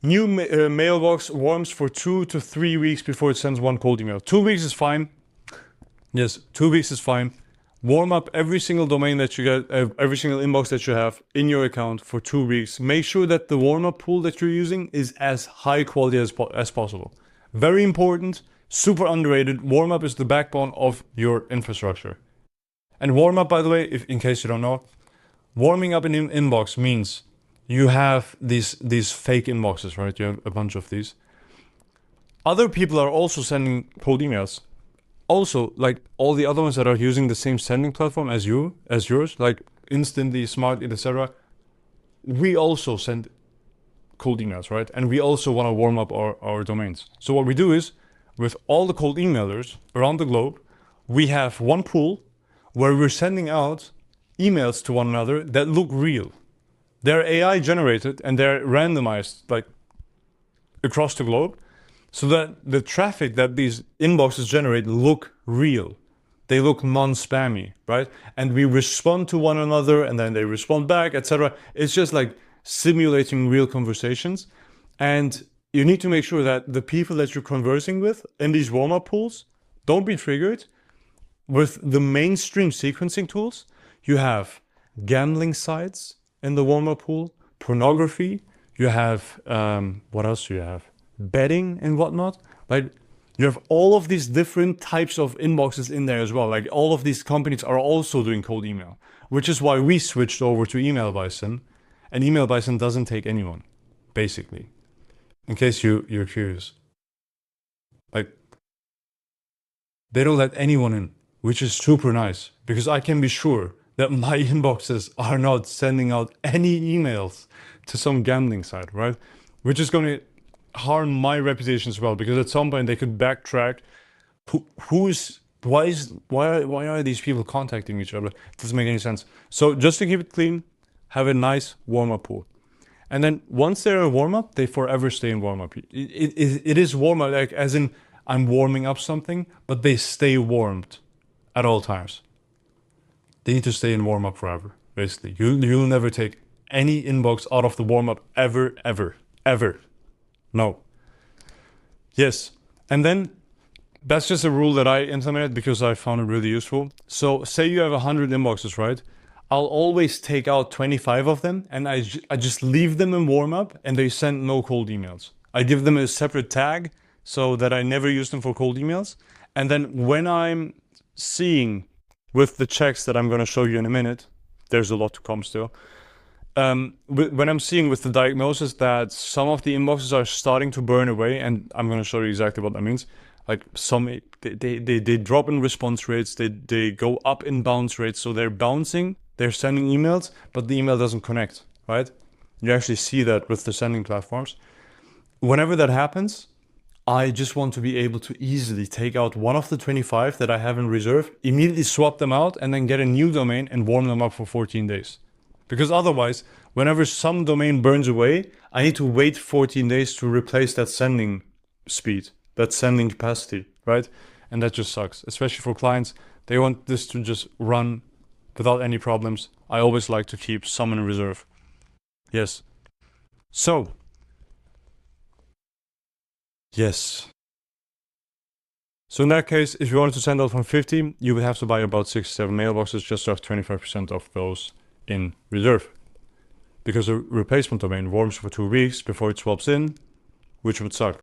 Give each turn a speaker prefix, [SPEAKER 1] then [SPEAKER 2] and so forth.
[SPEAKER 1] New mailbox warms for 2 to 3 weeks before it sends one cold email. 2 weeks is fine. Yes, 2 weeks is fine. Warm up every single domain that you get, every single inbox that you have in your account for 2 weeks. Make sure that the warm up pool that you're using is as high quality as possible. Very important, super underrated. Warm up is the backbone of your infrastructure. And warm up, by the way, if in case you don't know, warming up an inbox means you have these fake inboxes, right? You have a bunch of these. Other people are also sending cold emails. Also, like all the other ones that are using the same sending platform as yours, like Instantly, Smartly, etc. We also send cold emails, right? And we also want to warm up our domains. So what we do is, with all the cold emailers around the globe, we have one pool where we're sending out emails to one another that look real. They're AI generated and they're randomized like across the globe so that the traffic that these inboxes generate look real. They look non-spammy, right? And we respond to one another and then they respond back, etc. It's just like simulating real conversations. And you need to make sure that the people that you're conversing with in these warm-up pools don't be triggered. With the mainstream sequencing tools, you have gambling sites in the warm-up pool, pornography, you have, what else do you have? Betting and whatnot. Like, you have all of these different types of inboxes in there as well. Like, all of these companies are also doing cold email, which is why we switched over to Email Bison. And Email Bison doesn't take anyone, basically. In case you're curious. Like, they don't let anyone in, which is super nice, because I can be sure that my inboxes are not sending out any emails to some gambling site, right? Which is going to harm my reputation as well, because at some point they could backtrack. Why are these people contacting each other? It doesn't make any sense. So just to keep it clean, have a nice warm-up pool. And then once they're a warm-up, they forever stay in warm-up. It is warm-up, like as in I'm warming up something, but they stay warmed at all times. They need to stay in warm-up forever, basically. You'll never take any inbox out of the warm-up ever, ever, ever. No. Yes. And then that's just a rule that I implemented because I found it really useful. So say you have 100 inboxes, right? I'll always take out 25 of them and I just leave them in warm-up and they send no cold emails. I give them a separate tag so that I never use them for cold emails. And then when I'm seeing with the checks that I'm going to show you in a minute, there's a lot to come still. When I'm seeing with the diagnosis that some of the inboxes are starting to burn away, and I'm going to show you exactly what that means. Like some, they drop in response rates, they go up in bounce rates, so they're bouncing, they're sending emails, but the email doesn't connect, right? You actually see that with the sending platforms. Whenever that happens, I just want to be able to easily take out one of the 25 that I have in reserve, immediately swap them out, and then get a new domain and warm them up for 14 days. Because otherwise, whenever some domain burns away, I need to wait 14 days to replace that sending speed, that sending capacity, right? And that just sucks, especially for clients. They want this to just run without any problems. I always like to keep some in reserve. Yes. So, yes. So in that case, if you wanted to send out from 50, you would have to buy about 67 mailboxes just to have 25% of those in reserve. Because a replacement domain warms for 2 weeks before it swaps in, which would suck.